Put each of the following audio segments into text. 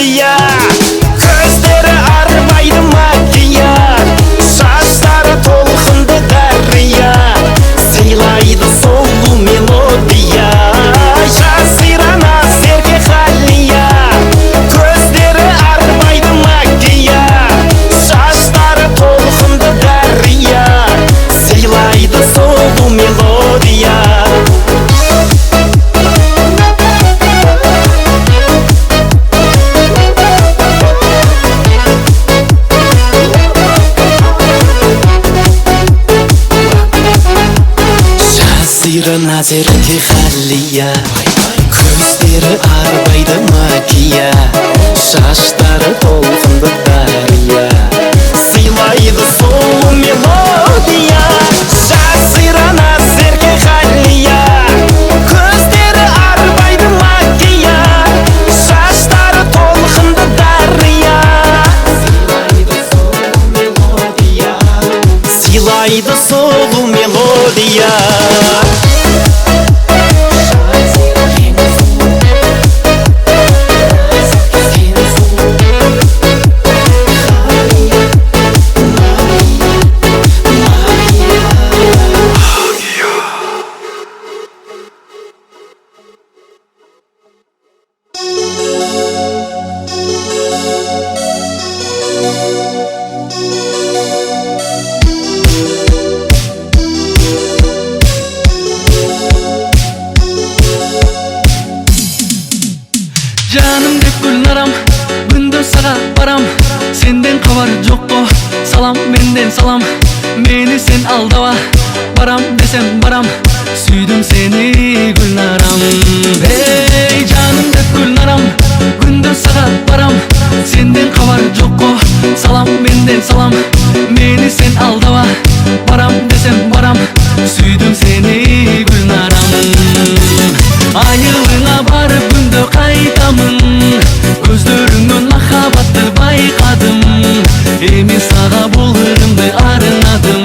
мелодия. Көздері арбайды макияж, шаштары толқынды дария, сыйлайды сұлу мелодия. Жасирана серке халия, көздері арбайды макияж, шаштары толқынды дария, сыйлайды сұлу мелодия. Жасирана серке халия, көздері арбайды макияж, шаштары толқынды дария, сыйлайды сұлу мелодия. Жасирана серке халия, көздері арбайды макияж, шаштары толқынды дария, сыйлайды сұлу мелодия, сыйлайды сұлу мелодия. Canım dep gülnaram, gündür sağa baram. Senden kabar jokko, salam menden salam. Meni sen aldaba, baram desem baram. Süydüm seni gülnaram. Hey canım dep gülnaram, gündür sağa baram. Senden kabar jokko, salam menden salam. Meni sen aldaba, baram desem baram. Süydüm seni gülnaram. Ayılına barıp gündö kaytamın, gözlörүңнөн махабатты байкадым. Эми сага бул ырымды арынадым,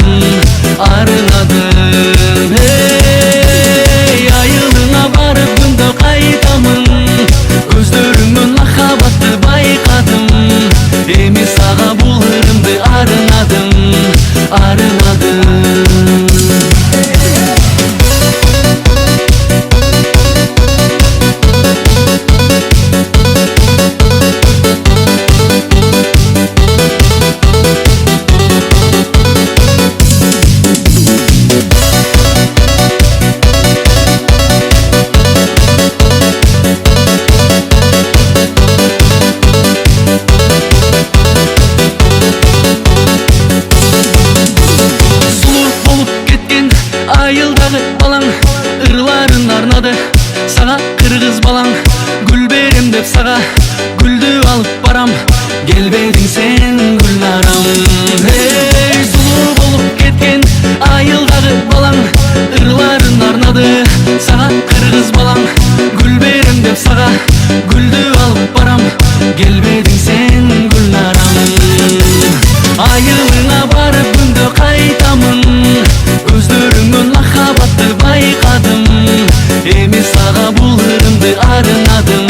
арынадым. Эй, айылыңа барып күндө кайтамын, gözлөрүңнөн махабатты байкадым. Эми сага бул ырымды арынадым, арынадым. Сага кыргыз балаң, гүл берем деп сага гүлдү алып барам. Келбедиң сен гүлнарам. Эй, сулуу болуп кеткен айылдагы балаң, ырларын арнады. Сага кыргыз балаң, гүл берем деп сага гүлдү алып барам. Келбедиң сен гүлнарам. Айылыңа барып күндө кайтамын, gözлөрүңнөн махабатты байкадым. Эми сага бул ырымды арынадым,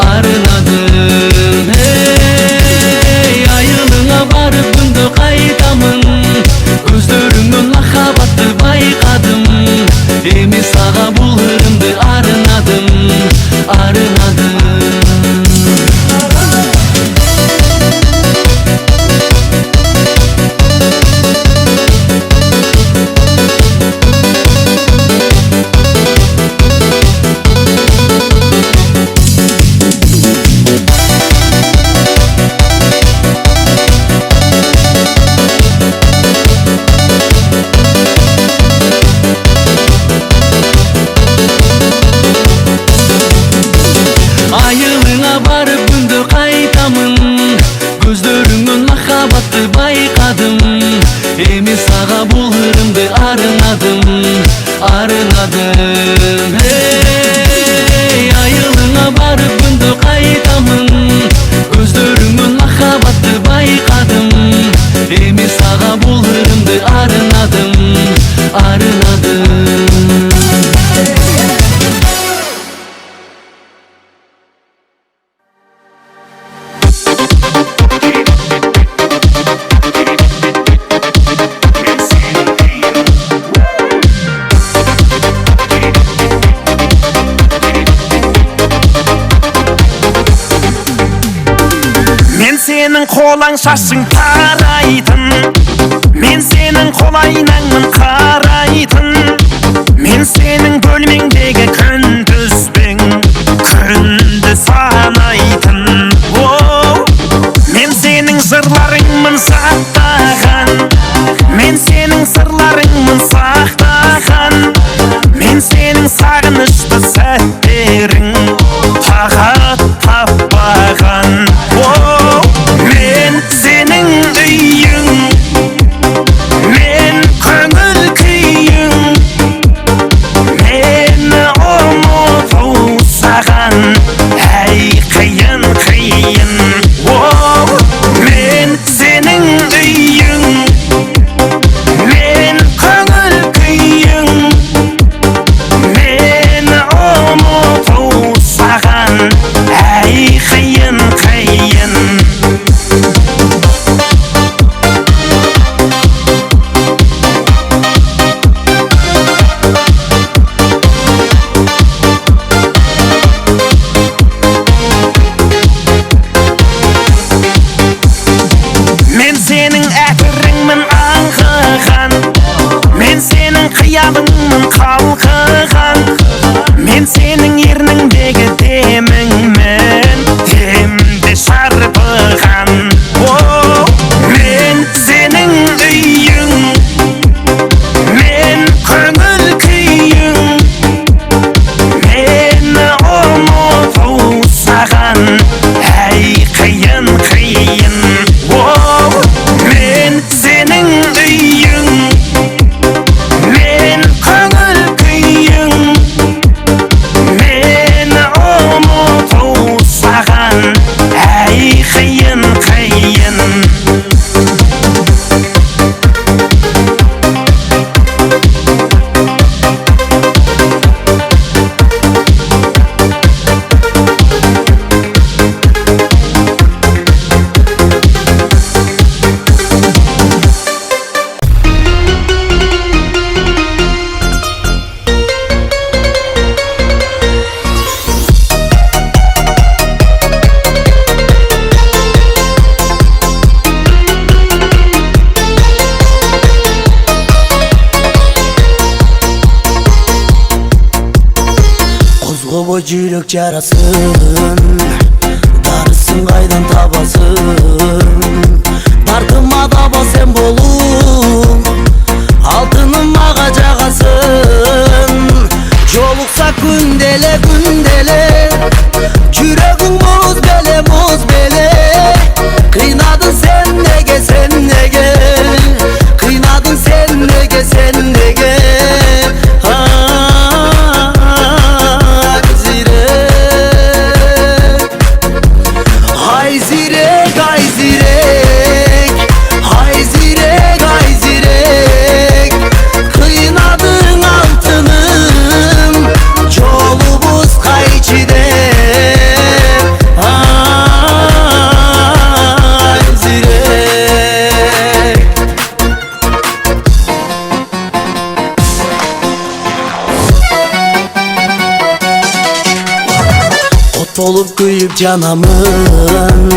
арынадым. Эй, айылыңа барып күндө кайтамын, gözлөрүңнөн махабатты байкадым. Эми сага бул ырымды арынадым, арынадым. senin қолаң шашың тарайтын, мен сенің қолайнаңмын қарайтын, мен сенің бөлмеңдегі күндізбен күнді санайтын. Мен сенің жырларыңмын сақтаған, мен сенің сырларыңмын сақтаған, мен сенің сағынышты сәттерің тағат таппаған. Мен сенің үйің, мен көңіл күйің, мені ұмыту саған әй қиын қиын. Мен сенің үйің, мен көңіл күйің, мені ұмыту саған әй қиын қиын. Мен сенің әтіріңмін аңқыған, мен сенің қиялыңмын қалқыған, мен сенің ерніңдегі деміңмін демде шарпыған. Мен сенің үйің, мен көңіл күйің, мені ұмыту саған әй қиын қиын. Мен сенің үйің, мен көңіл күйің, мені ұмыту саған әй қиын қиын. Құзғы жүрек жарасын, дарысын қайдан табасың? Тартыма таба сен болуң, алтыным аға жағасын. Жолықса күнделе күнделе, жүрегің мұз беле, қинадың сен неге, қинадың сен неге. Kıynadın altınım, yolumuz kayçide. Ot olup kuyup canamın,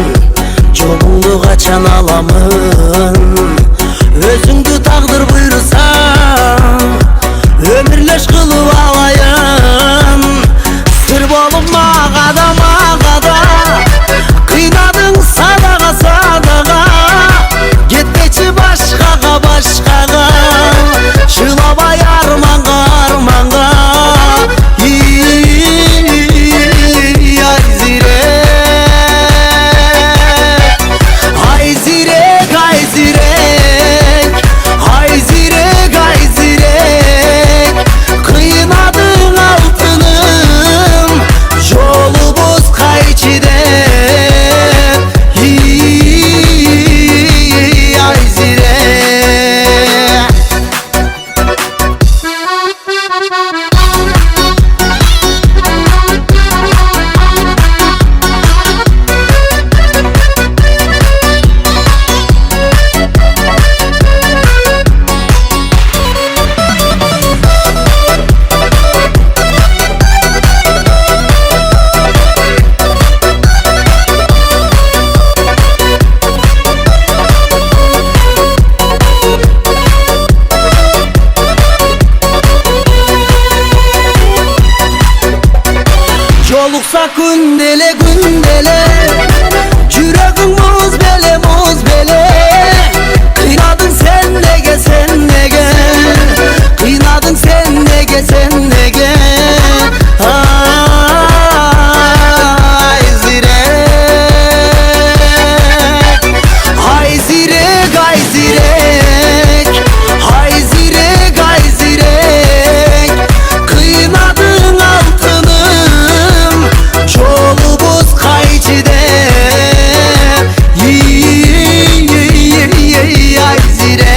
yolunu kaçan alamın. Özüңді taqdır buyursa, ömürleş kılıp alayın. Sır bolup mağada, kıynadın sadağa, gitmeçi başkaga, şılabay armanğa. Kara gündele gündele Yüreğin muz bele Kıynadın sen nege sen nege Kıynadın sen nege sen nege Ay zirek Ay zirek ay zirek Ay zirek ay zirek Kıynadın altınım Çolubuz kaycide Ay zirek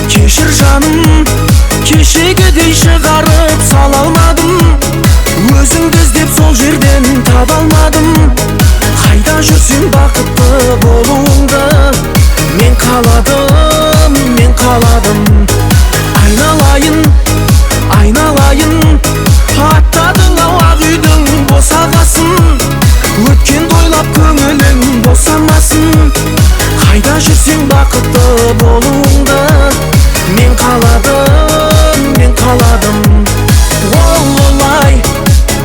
Keşir canım Keşigedey çıkarıp salalmadım Özüңdü іздеп сол жерден таба алмадым Қайда жүрсең бақытты болуыңды Мен қаладым Айналайын, айналайын Аттадың ақ үйдің босағасын Өткен тойлап көңілің босамасын Қайда жүрсең бақытты болуыңды Мен қаладым Олай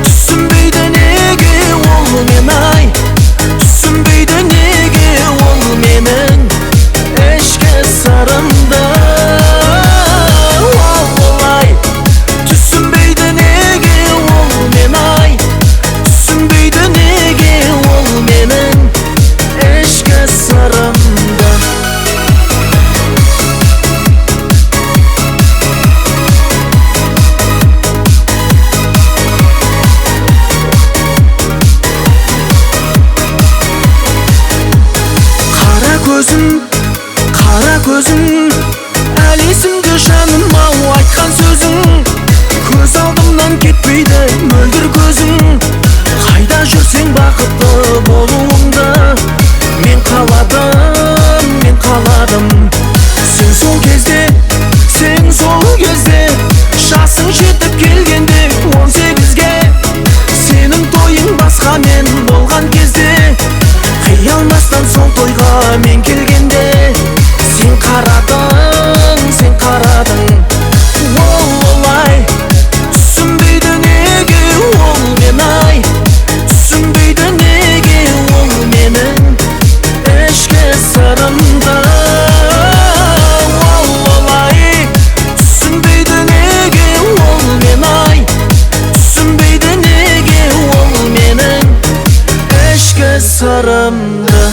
түсінбейді неге ол мен ай Түсінбейді неге ол менің ішкі сырымды Олай түсінбейді неге ол мен ай Түсінбейді неге ол менің ішкі сырымды Қара көзің әлі есімде жаным ау айтқан сөзің Көз алдымнан кетпейді мөлдір көзің Қайда жүрсең бақытты болуыңды Мен қаладым Сен сол кезде Жасың жетіп келгенде 18-ге Сенің тойың басқамен болған кезде Қиялмастан сол тойға мен келгенде Сен қарадың Олай түсінбейді неге ол мен ай Түсінбейді неге ол менің ішкі сырымды Олай түсінбейді неге ол мен ай Түсінбейді неге ол менің ішкі сырымды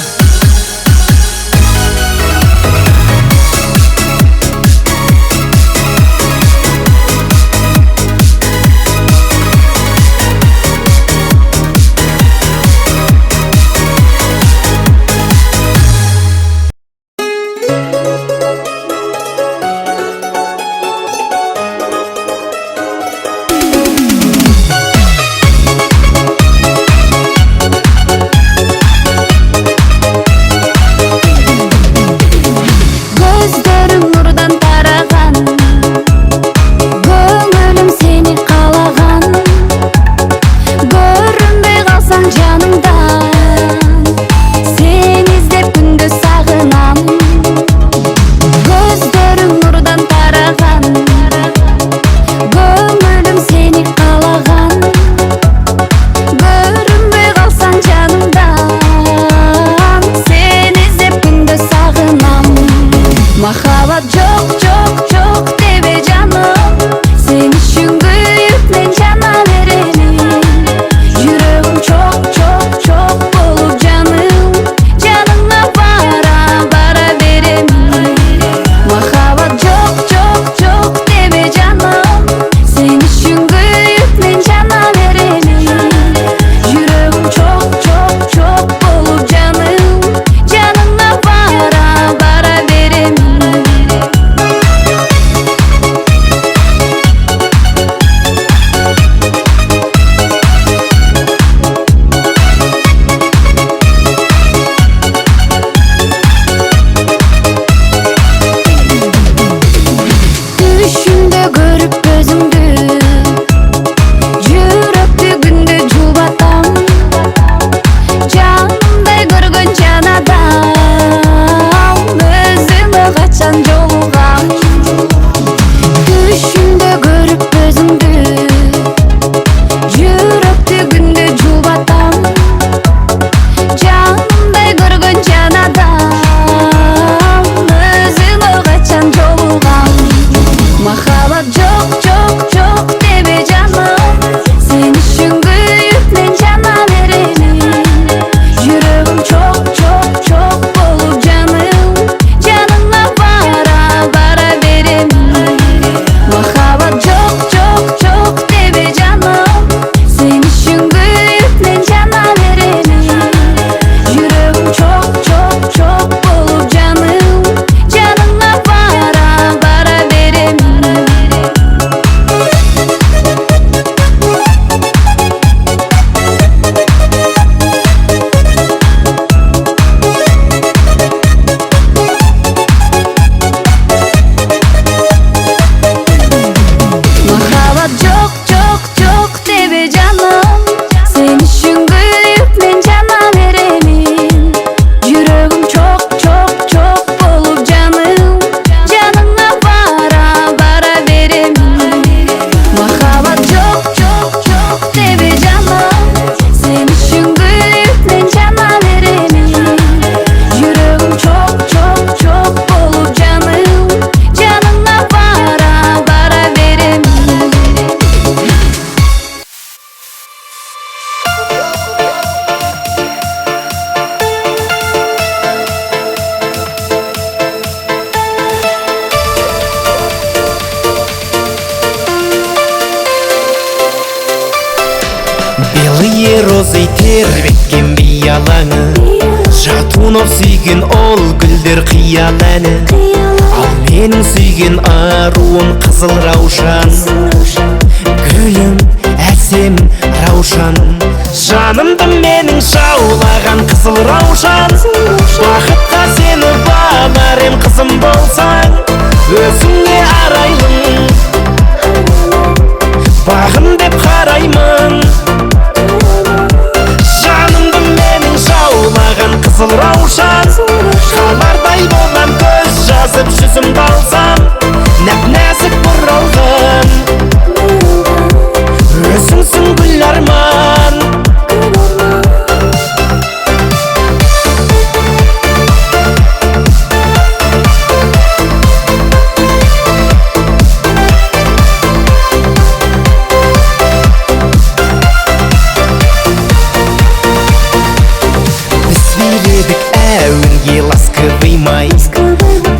розы тербеткен биялаңы, жатунов сүйген ол гүлдер қиял әні. Ал менің сүйген аруым қызыл раушан, гүлім әсем раушан. Жанымды менің жаулаған қызыл раушан, бақытқа сені бағар ем қызым болсаң, өзіңе арайлым, бағым деп қараймын. Жанымды менің жаулаған қызыл раушан, қалардай болам көз жазып жүзімді алсам, нәп-нәзік бұралған, өзіңсің гүл арман. Әуінге ласковый май,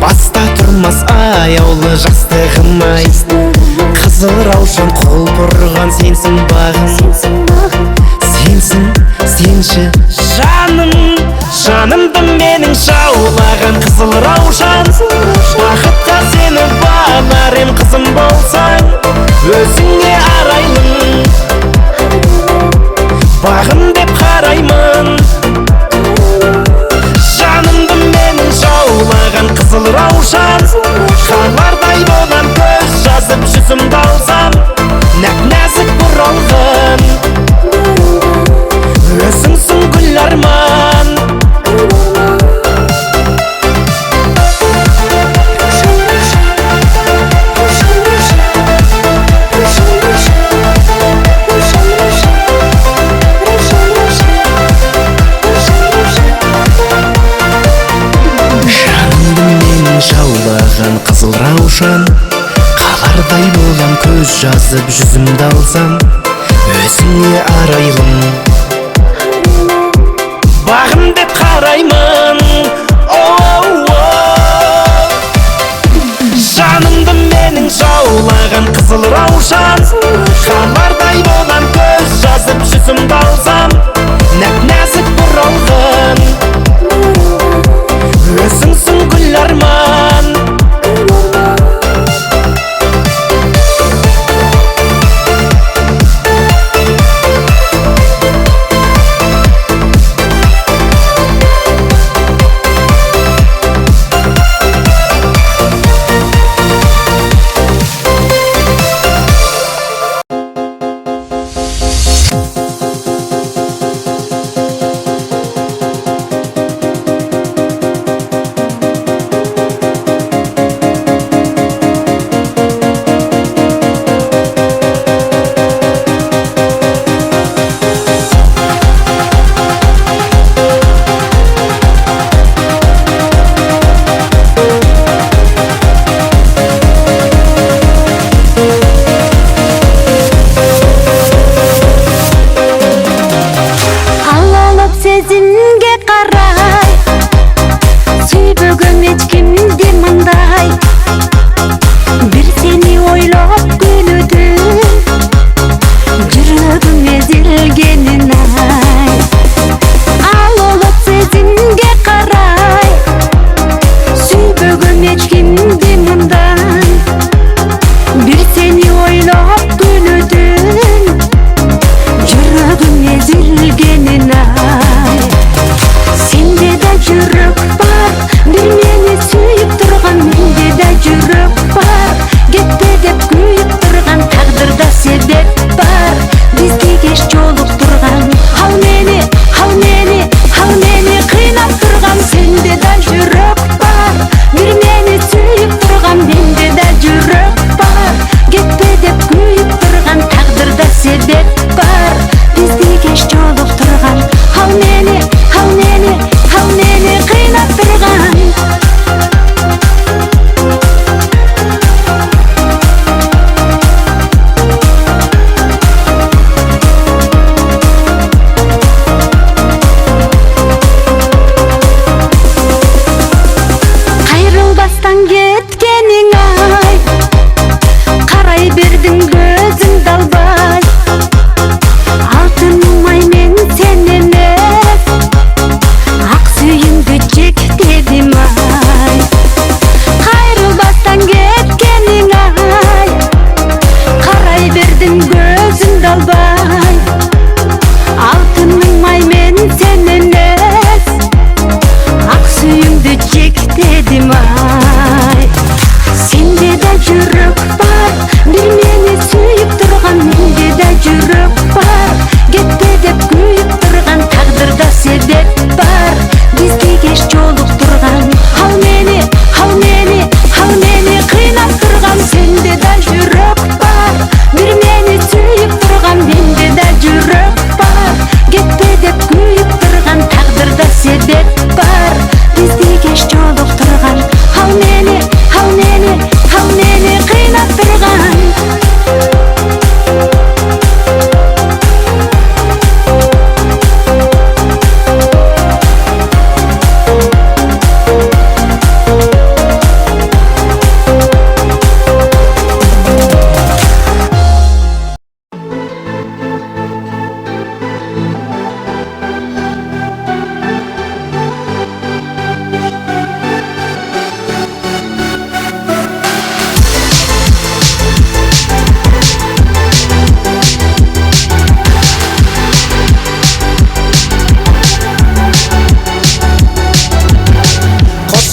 баста тұрмас аяулы жастығым-ай. Қызыл раушан құлпырған сенсің бағым, сенсің, сенші жаным. Жанымды менің жаулаған қызыл раушан, бақытқа сені бағар ем қызым болсаң, өзіңе арайлым, бағым деп қараймын. Жанымды менің жаулаған қызыл раушан, қалардай болам көз жазып жүзімді алсам, нәп-нәзік бұралған, өзіңсің гүл арман. Жаулаған қызыл раушан, қалардай болам көз жазып жүзімді алсам, өзіңе арайлым, бағым деп қараймын. Жанымды менің жаулаған қызыл раушан, қалардай болам көз жазып жүзімді алсам, нәп-нәзік бұралған, өзіңсің гүл арман.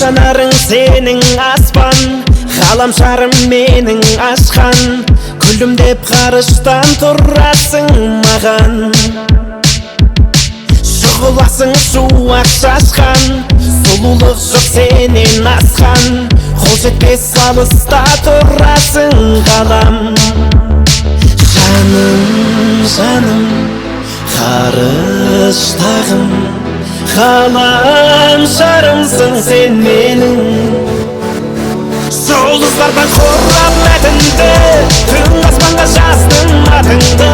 жанарың сенің аспан, ғаламшарым менің ашқан, күлімдеп ғарыштан тұрасың маған. Жығыласың шуақ шашқан, сұлулық жоқ сенен асқан, қол жетпес алыста тұрасың ғалам. Жаным, жаным, ғарыштағым, ғаламшарымсың сен менің. Жұлдыздардан қорап мәтінді, түн аспанға жаздым атыңды,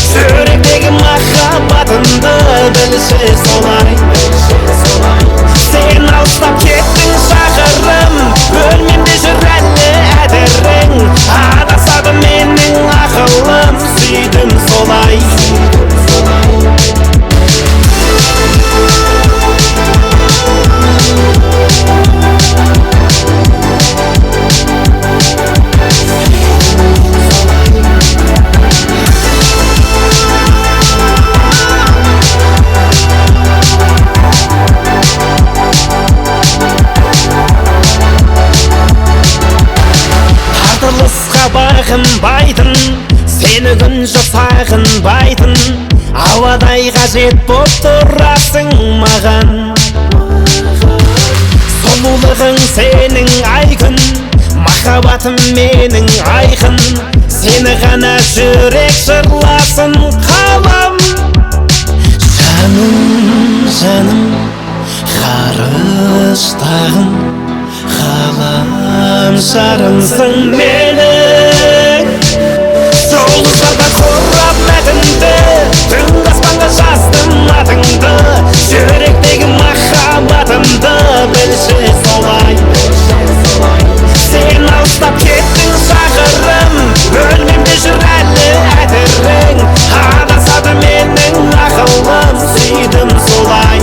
жүректегі махаббатымды білші солай. Сен алыстап кеттің шақырым, бөлмемде жүр әлі әдірің, адасады менің ақылым, сүйдім солай. Бағынбайтын, сені күн жасағынбайтын, ауадай қажет боп тұрасың маған. Сұлулығың сенің айқын, махаббатым менің айқын, сені ғана жүрек жырласын қалам. Жаным, жаным, ғарыштағым, ғаламшарымсың менің. Жұлдыздарда қорап мәтінді, түн аспанға жаздым атыңды, жүректегі махаббатымды білші солай. Сен алыстап кеттің шақырым, бөлмемде жүр әлі әдірің, адасады менің ақылым, сүйдім солай.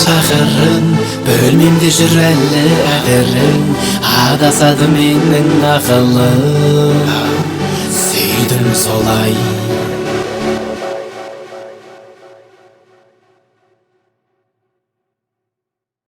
Шақырым, бөлмемде жүр әлі әдірің, адасады менің ақылым.